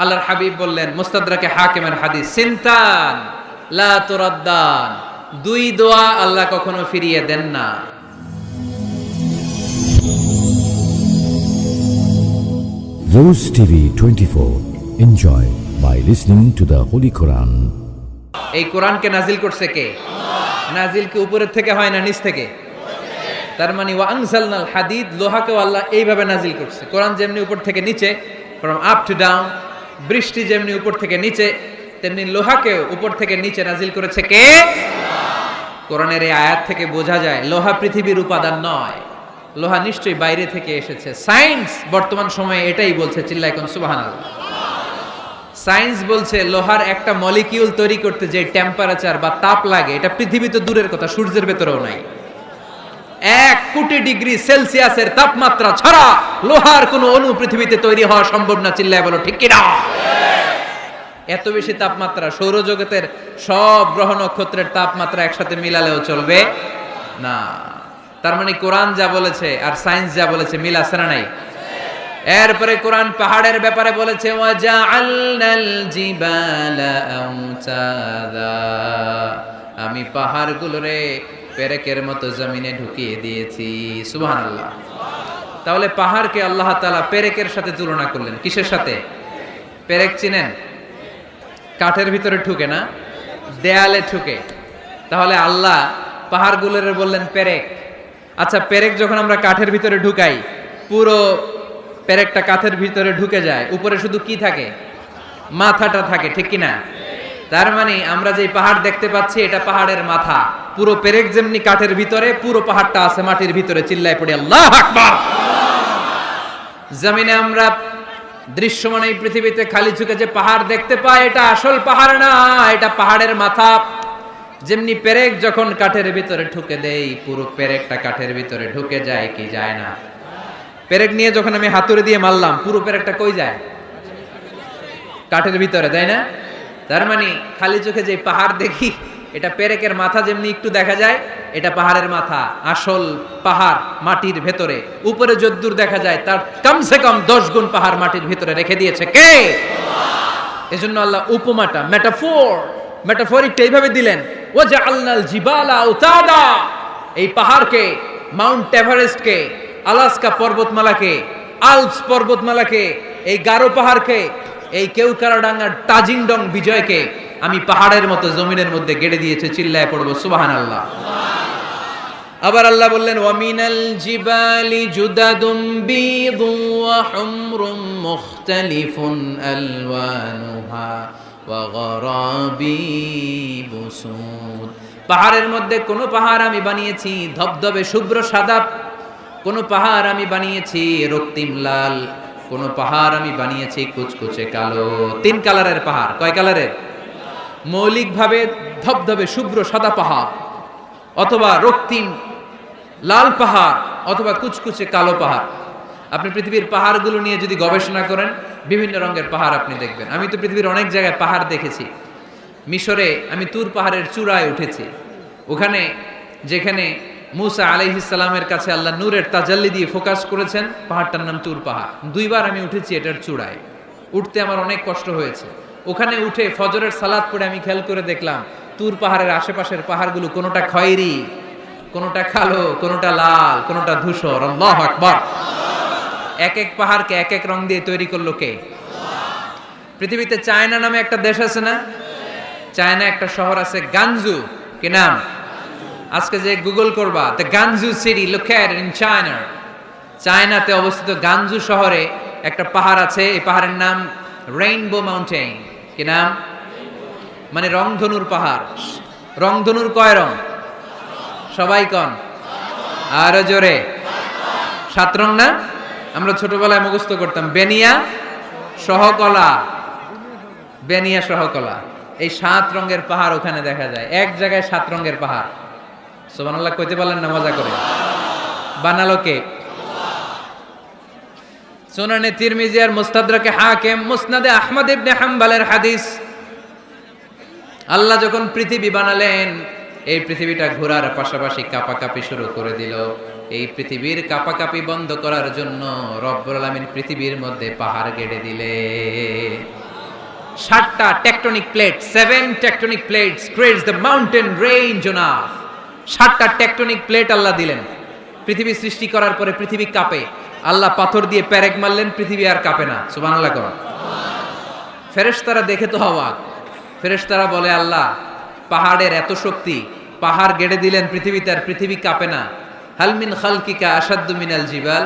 আল্লাহর হাবিব বললেন মুস্তাদরাকে হাকিমের হাদিস, সিনতান লা তুরাদ্দান, দুই দোয়া আল্লাহ কখনো ফিরিয়ে দেন না। Rose TV 24. Enjoy by listening to the Holy Quran. এই কোরআনকে নাজিল করছে কে? নাজিল কি উপরের থেকে হয় না নিচ থেকে? তার মানে ওয়া আনজালনাল হাদিদ, লোহাকেও আল্লাহ এইভাবে নাজিল করছে। কোরআন যেমনি উপর থেকে নিচে, ফ্রম আপ টু ডাউন, বৃষ্টি যেমনি উপর থেকে নিচে, তেমনি লোহাকেও উপর থেকে নিচে নাজিল করেছে কে? কোরআনের এই আয়াত থেকে বোঝা যায় লোহা পৃথিবীর উপাদান নয়, লোহা নিশ্চয়ই বাইরে থেকে এসেছে। সায়েন্স বর্তমান সময়ে এটাই বলছে, চিল্লায় কোন সুবহানাল্লাহ। সায়েন্স বলছে লোহার একটা মলিকিউল তৈরি করতে যে টেম্পারেচার বা তাপ লাগে, এটা পৃথিবী তো দূরের কথা, সূর্যের ভেতরেও নাই। 1 কোটি ডিগ্রি সেলসিয়াসের তাপমাত্রা ছাড়া লোহার কোনো অণু পৃথিবীতে তৈরি হওয়া সম্ভব না। চিল্লায় বলো ঠিক কিনা? এত বেশি তাপমাত্রা, সৌরজগতের সব গ্রহ নক্ষত্রের তাপমাত্রা একসাথে মিলালেও চলবে না। তার মানে কোরআন যা বলেছে আর সায়েন্স যা বলেছে মিল আছে না নাই? এরপরে কোরআন পাহাড়ের ব্যাপারে বলেছে, ওয়াজআলনাল জিবালা আওতাদা, আমি পাহাড়গুলোরে পেরেকের মতো জমিনে ঢুকিয়ে দিয়েছি। সুবহানাল্লাহ। তাহলে পাহাড়কে আল্লাহ তাআলা পেরেকের সাথে তুলনা করলেন। কিসের সাথে? পেরেক চিনেন? কাঠের ভিতরে ঢুকে না, দেয়ালে ঢুকে। তাহলে আল্লাহ পাহাড়গুলোরে বললেন পেরেক। আচ্ছা, পেরেক যখন আমরা কাঠের ভিতরে ঢুকাই, পুরো পেরেকটা কাঠের ভিতরে ঢুকে যায়, উপরে শুধু কি থাকে? মাথাটা থাকে, ঠিক কিনা? তার মানে আমরা যে পাহাড় দেখতে পাচ্ছি এটা পাহাড়ের মাথা। পুরো পেরেক যেমনি কাঠের ভিতরে, পুরো পাহাড়টা আছে মাটির ভিতরে। চিল্লায় পড়ি আল্লাহু আকবার। জমিনে আমরা দৃশ্যমান এই পৃথিবীতে খালি চোখে যে পাহাড় দেখতে পাই, এটা আসল পাহাড় না, এটা পাহাড়ের মাথা। যেমনি পেরেক যখন কাঠের ভিতরে ঢুকে দেই, পুরো পেরেকটা কাঠের ভিতরে ঢুকে যায় কি যায় না? পেরেক নিয়ে যখন আমি হাতুড়ি দিয়ে মারলাম, পুরো পেরেকটা কই যায়? কাঠের ভিতরে, তাই না? তার মানে খালি চোখে যে পাহাড় দেখি, এটা পেরেকের মাথা যেমনি একটু দেখা যায়, এটা পাহাড়ের মাথা। আসল পাহাড় মাটির ভেতরে, উপরে যদ্দূর দেখা যায় তার কমসে কম 10 গুণ পাহাড় মাটির ভিতরে রেখে দিয়েছে কে? এজন্য আল্লাহ উপমাটা, মেটাফরিকটা এইভাবে দিলেন, ওয়াজআলনাল জিবালা আওতাদা, এই পাহাড়কে, মাউন্ট এভারেস্টকে, আলাস্কা পর্বতমালাকে, আল্পস পর্বতমালাকে, এই গারো পাহাড়কে, এই কেউকারাডাঙ্গার তাজিংডং বিজয়কে আমি পাহাড়ের মতো জমিনের মধ্যে গেড়ে দিয়েছে। চিল্লায় পড়বো সুবহানাল্লাহ। আবার আল্লাহ বললেন, ওয়ামিনাল জিবালি জুদাদুম বীদুন ওয়া হুমরুম মুখতালিফুন আলওয়ানুহা ওয়া গরাবিবু সুদ, পাহাড়ের মধ্যে কোন পাহাড় আমি বানিয়েছি ধবধবে শুভ্র সাদা, কোন পাহাড় আমি বানিয়েছি রক্তিম লাল, কোন পাহাড় আমি বানিয়েছি কুচকুচে কালো। 3 কালারের পাহাড়। কয় কালারের? মৌলিকভাবে ধবধবে শুভ্র সাদা পাহাড়, অথবা রক্তিম লাল পাহাড়, অথবা কুচকুচে কালো পাহাড়। আপনি পৃথিবীর পাহাড়গুলো নিয়ে যদি গবেষণা করেন, বিভিন্ন রঙের পাহাড় আপনি দেখবেন। আমি তো পৃথিবীর অনেক জায়গায় পাহাড় দেখেছি। মিশরে আমি তুর পাহাড়ের চূড়ায় উঠেছি। ওখানে যেখানে মুসা আলাইহিস সালামের কাছে আল্লাহ নূরের তাজাল্লি দিয়ে ফোকাস করেছেন, পাহাড়টার নাম তুর পাহাড়। 2 বার আমি উঠেছি এটার চূড়ায়। উঠতে আমার অনেক কষ্ট হয়েছে। ওখানে উঠে ফজরের সালাত পড়ে আমি খেয়াল করে দেখলাম তুর পাহাড়ের আশেপাশের পাহাড়গুলো কোনোটা খয়েরি, কোনোটা কালো, কোনোটা লাল, কোনোটা ধূসর। আল্লাহু আকবার। এক এক পাহাড়কে এক এক রং দিয়ে তৈরি করলো কে? পৃথিবীতে চায়না নামে একটা দেশ আছে না? চায়না একটা শহর আছে গানজু। কি নাম? আজকে যে গুগল করবা, the গানজু city located in China, চায়নাতে অবস্থিত গানজু শহরে একটা পাহাড় আছে। এই পাহাড়ের নাম রেইনবো মাউন্টেন। কি নাম? মানে রংধনুর পাহাড়। রংধনুর কয় রং? সবাই কন, আরো জোরে। 7 রং না? আমরা ছোটবেলায় মুখস্থ করতাম, বেনিয়া সহকলা, বেনিয়া সহকলা। এই 7 রঙের পাহাড় ওখানে দেখা যায়। এক জায়গায় 7 রঙের পাহাড়। সুবহানাল্লাহ কইতে পারলেন না? মজা করে। বানালো কে? সুনানে তিরমিজি আর মুস্তাদরাকে হাকিম, মুসনাদে আহমদ ইবনে হাম্বলের হাদিস। আল্লাহ যখন পৃথিবী বানালেন, এই পৃথিবীটা ঘোরার পাশাপাশি কাঁপাকাঁপি শুরু করে দিল। এই পৃথিবীর কাঁপাকাঁপি বন্ধ করার জন্য রব্বুল আলামিন পৃথিবীর মধ্যে পাহাড় গেড়ে দিলে। 7টা tectonic plate, 7 tectonic plates creates the mountain range on earth. 7টা টেকটনিক প্লেট আল্লাহ দিলেন। পৃথিবী সৃষ্টি করার পরে পৃথিবী কাঁপে, আল্লাহ পাথর দিয়ে পেরেক মারলেন, পৃথিবী আর কাঁপে না। সুবহানাল্লাহ কর। ফেরেশতারা দেখে তো অবাক। ফেরেশতারা বলে, আল্লাহ পাহাড়ের এত শক্তি, পাহাড় গেড়ে দিলেন পৃথিবীতে, আর পৃথিবী কাঁপে না। হাল মিন খালকিকা আশাদ্দু মিনাল জিবাল,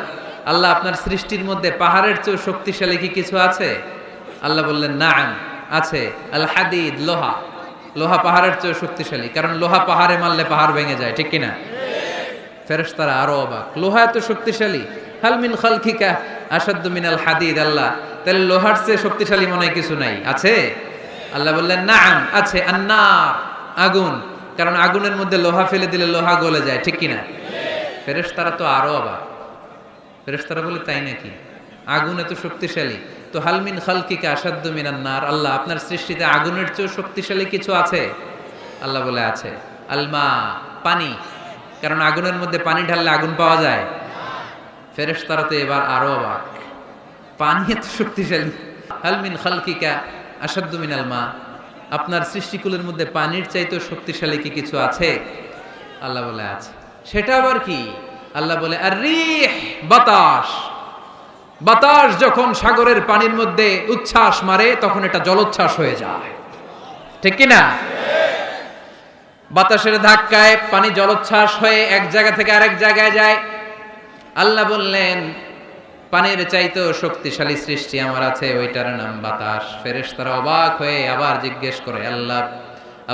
আল্লাহ আপনার সৃষ্টির মধ্যে পাহাড়ের চেয়ে শক্তিশালী কি কিছু আছে? আল্লাহ বললেন, নাআম, আছে। আল হাদিদ, লোহা। লোহা পাহাড়ের চেয়ে শক্তিশালী, কারণ লোহা পাহাড়ে মারলে পাহাড় ভেঙে যায়, ঠিক কিনা? ফেরেশতারা আরো অবাক, লোহা এত শক্তিশালী? হাল মিন খালকিকা আশাদ্দু মিনাল হাদিদ, আল্লাহ তাহলে লোহার চেয়ে শক্তিশালী মনে হয় কিছু নাই, আছে? আল্লাহ বললেন, নাআম, আছে। আন্নার, আগুন, কারণ আগুনের মধ্যে লোহা ফেলে দিলে লোহা গলে যায়, ঠিক কিনা? ফেরেশতারা তো আরো অবাক। ফেরেশতারা বলে, তাই নাকি? আগুন এত শক্তিশালী, তো হাল মিন খালকিকা আশাদ্দু মিনান নার, আল্লাহ আপনার সৃষ্টিতে আগুনের চেয়ে শক্তিশালী কিছু আছে? আল্লাহ বলে, আছে। আলমা, পানি, কারণ আগুনের মধ্যে পানি ঢাললে আগুন পাওয়া যায়। ফেরেশতারা তো এবার আরো অবাক, পানি এত শক্তিশালী? হাল মিন খালকিকা আশাদ্দু মিনাল মা, আপনার সৃষ্টিকুলের মধ্যে পানির চাইতেও শক্তিশালী কি কিছু আছে? আল্লাহ বলে, আছে। সেটা আবার কি? আল্লাহ বলে, আর রিহ, বাতাস। বাতাস যখন সাগরের পানির মধ্যে উচ্ছ্বাস মারে তখন এটা জলোচ্ছ্বাস হয়ে যায়, ঠিক কিনা? বাতাসের ধাক্কায় পানি জলোচ্ছ্বাস হয়ে এক জায়গা থেকে আরেক জায়গায় যায়। আল্লাহ বললেন, পানির চাইতেও শক্তিশালী সৃষ্টি আমার আছে, ওইটার নাম বাতাস। ফেরেশতারা অবাক হয়ে আবার জিজ্ঞেস করে, আল্লাহ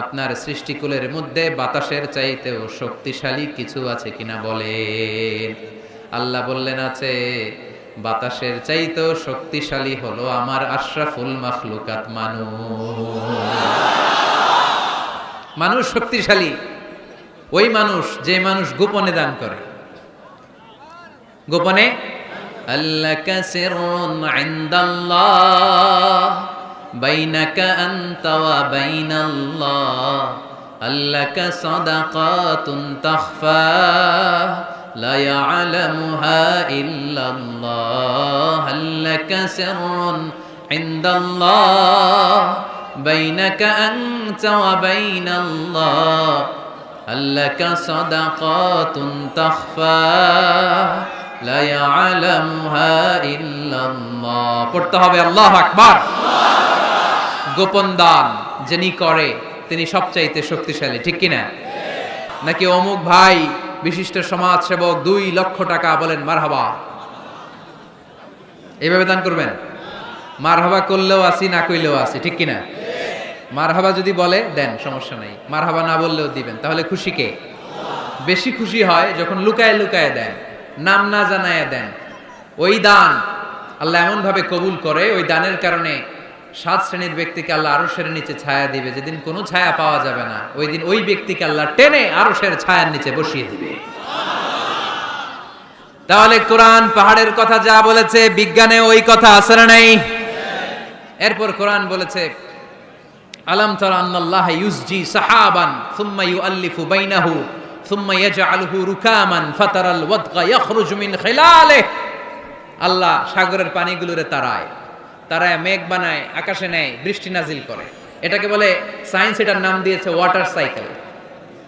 আপনার সৃষ্টিকুলের মধ্যে বাতাসের চাইতেও শক্তিশালী কিছু আছে কিনা বলেন। আল্লাহ বললেন, আছে। বাতাসের চাইতেও শক্তিশালী হলো আমার আশরাফুল মাখলুকাত, মানুষ শক্তিশালী। ওই মানুষ যে মানুষ গোপনে দান করে। গোপনে আল্লাকা সিররুন ইনদাল্লাহ বাইনাকা আনতা ওয়া বাইনাল্লাহ, আল্লাকা সাদাকাতুন তাখফা লা ইয়ালামুহা ইল্লাল্লাহ, আল্লাকা সিররুন ইনদাল্লাহ বাইনাকা আনতা ওয়া বাইনাল্লাহ, আল্লাকা সাদাকাতুন তাখফা লা ইয়ালামুহা ইল্লাল্লাহ। পড়তে হবে আল্লাহু আকবার। গোপন দান যিনি করে তিনি সবচাইতে শক্তিশালী, ঠিক কিনা? নাকি অমুক ভাই বিশিষ্ট সমাজ সেবক 2 লক্ষ টাকা, বলেন মারহাবা, এইভাবে দান করবেন? মারহাবা করলেও আসি, না কইলেও আসি, ঠিক কিনা? মারহাবা যদি বলে দেন, সমস্যা নাই। মারহাবা না বললেও দিবেন। তাহলে খুশি কে? বেশি খুশি হয় যখন লুকায় লুকায় দেন, নাম না জানায় দেন। ওই দান আল্লাহ এমন ভাবে কবুল করে, ওই দানের কারণে 7 শ্রেণীর ব্যক্তিকে আল্লাহ আরশের নিচে ছায়া দিবে, যেদিন কোনো ছায়া পাওয়া যাবে না, ওই দিন ওই ব্যক্তিকে আল্লাহ টেনে আরশের ছায়ার নিচে বসিয়ে দিবে। তাহলে কোরআন পাহাড়ের কথা যা বলেছে, বিজ্ঞানে ওই কথা আছে না নাই? এরপর কোরআন বলেছে, আলাম তারা আন্নাল্লাহ ইউসজি সাহাবান সুম্মা ইউআল্লিফু বাইনাহু সুম্মা ইয়াজআলুহু রুকামান ফাতারাল ওয়াদকা ইয়াখরুজু মিন খিলালিহি, আল্লাহ সাগরের পানিগুলোরে তারায় মেঘ বানায়, আকাশে নেয়, বৃষ্টি নাজিল করে। এটাকে বলে, সায়েন্স এটার নাম দিয়েছে ওয়াটার সাইকেল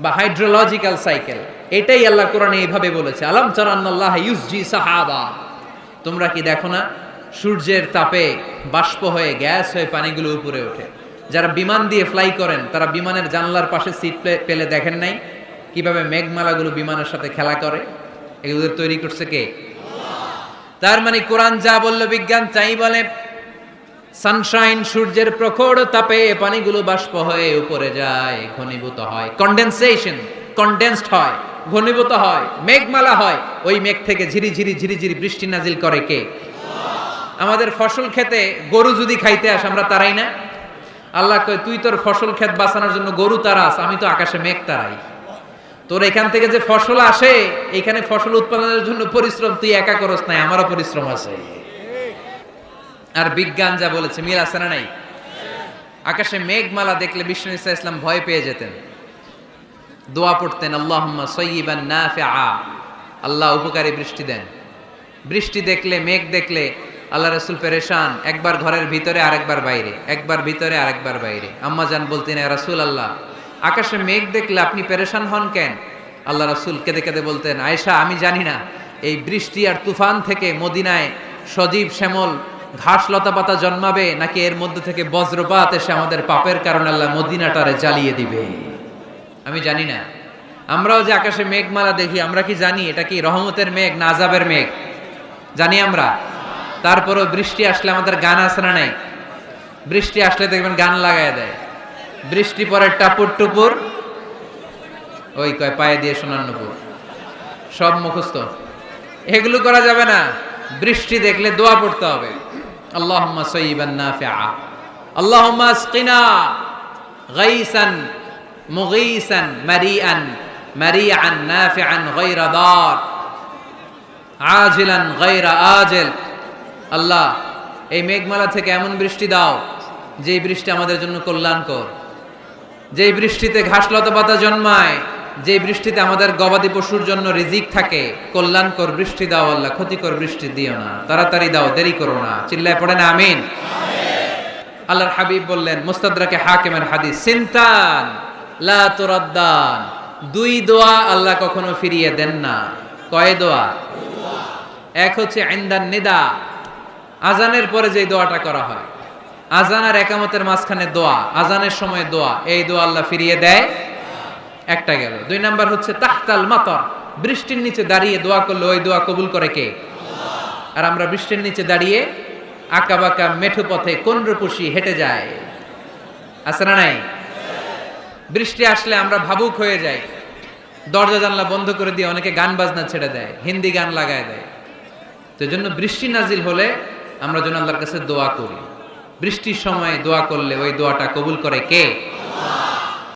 বা হাইড্রোলজিক্যাল সাইকেল। এটাই আল্লাহ কোরআনে এইভাবে বলেছে, আলাম তারা আন্নাল্লাহ ইউসজি সাহাবা, তোমরা কি দেখো না সূর্যের তাপে বাষ্প হয়ে গ্যাস হয়ে পানিগুলো উপরে ওঠে। যারা বিমান দিয়ে ফ্লাই করেন তারা বিমানের জানলার পাশে সিট পেলে দেখেন নাই কিভাবে মেঘমালাগুলো বিমানের সাথে খেলা করে? এগুলো তৈরি করছে কে? তার মানে কোরআন যা বলল বিজ্ঞান তাই বলে। সানশাইন, সূর্যের প্রখর তাপে পানিগুলো বাষ্প হয়ে উপরে যায়, ঘনীভূত হয়, কন্ডেনসেশন, কন্ডেন্সড হয়, ঘনীভূত হয়, মেঘমালা হয়। ওই মেঘ থেকে ঝিরি ঝিরি ঝিরি ঝিরি বৃষ্টি নাজিল করে কে? আমাদের ফসল খেতে গরু যদি খাইতে আসে আমরা তারাই না? আল্লাহ কয়, তুই তোর ফসল ক্ষেত বাঁচানোর জন্য গরু তারাস, আমি তো আকাশে মেঘ তারাই। তোর এখান থেকে যে ফসল আসে, এখানে ফসল উৎপাদনের জন্য পরিশ্রম তুই একা করস নাই, আমারও পরিশ্রম আছে। আর বিজ্ঞান যা বলেছে মিল আছে না নাই? আকাশে মেঘমালা দেখলে বিষ্ণু ঈসা ইসলাম ভয় পেয়ে যেতেন, দোয়া পড়তেন, আল্লাহুম্মা সাইয়্যিবান নাফিআ, আল্লাহ উপকারী বৃষ্টি দেন। বৃষ্টি দেখলে, মেঘ দেখলে আল্লাহ রাসূল পেরেশান, একবার ঘরের ভিতরে আরেকবার বাইরে, একবার ভিতরে আরেকবার বাইরে। আম্মা জান বলতেন, ইয়া রাসূলুল্লাহ, আকাশে মেঘ দেখলে আপনি পেরেশান হন কেন? আল্লাহ রাসূল কেঁদে কেঁদে বলতেন, আয়েশা, আমি জানি না এই বৃষ্টি আর তুফান থেকে মদিনায় সজীব শ্যামল ঘাস লতা পাতা জন্মাবে, নাকি এর মধ্যে থেকে বজ্রপাত এসে আমাদের পাপের কারণে আল্লাহ মদিনাটারে জ্বালিয়ে দিবে। আমি জানি না। আমরাও যে আকাশে মেঘমালা দেখি, আমরা কি জানি এটা কি রহমতের মেঘ না আযাবের মেঘ? জানি আমরা। তারপরও বৃষ্টি আসলে আমাদের গান আছে না নাই? বৃষ্টি আসলে দেখবেন গান লাগায় দেয়। বৃষ্টি পরে টাপুর টুপুর, ওই কয় পায়ে দিয়ে সোনার নুপুর, সব মুখস্থ। এগুলো করা যাবে না। বৃষ্টি দেখলে দোয়া পড়তে হবে, আল্লাহুম্মা সাইয়্যিবান নাফিআ, আল্লাহুম্মা আসকিনা গাইসান মুগীসান মারিআন মারিআন নাফিআন গায়রা দার আজিলান গায়রা আজিল। আল্লাহ, এই মেঘমালা থেকে এমন বৃষ্টি দাও যে বৃষ্টি আমাদের জন্য কল্যাণকর, যে বৃষ্টিতে ঘাস লতা পাতা জন্মায়, যে বৃষ্টিতে আমাদের গবাদি পশুর জন্য রিজিক থাকে। কল্যাণকর বৃষ্টি দাও আল্লাহ, ক্ষতিকর বৃষ্টি দিও না, তাড়াতাড়ি দাও, দেরি করো না। চিল্লায় পড়েন আমিন। আল্লাহর হাবিব বললেন, মুস্তাদরাকে হাকিমের হাদিস, সিনতান লা তুরাদ্দান, দুই দোয়া আল্লাহ কখনো ফিরিয়ে দেন না। কয় দোয়া? এক হচ্ছে ইনদান নিদা, আজানের পরে যে দোয়াটা করা হয়, আজান আর একামতের মাঝখানে দোয়া, আজানের সময় দোয়া, এই দোয়া আল্লাহ ফিরিয়ে দেয়, একটা গেল। দুই নাম্বার হচ্ছে তাহতাল মাতর, বৃষ্টির নিচে দাঁড়িয়ে দোয়া করলে ওই দোয়া কবুল করে কে? আর আমরা বৃষ্টির নিচে দাঁড়িয়ে আঁকা বাঁকা মেঠো পথে কোন রূপসী হেঁটে যায়, আছে না নাই? বৃষ্টি আসলে আমরা ভাবুক হয়ে যাই, দরজা জানলা বন্ধ করে দিয়ে অনেকে গান বাজনা ছেড়ে দেয়, হিন্দি গান লাগায় দেয়। তো এই জন্য বৃষ্টি নাজিল হলে আমরা যেন আল্লাহর কাছে দোয়া করি। বৃষ্টির সময় দোয়া করলে ওই দোয়াটা কবুল করে কে?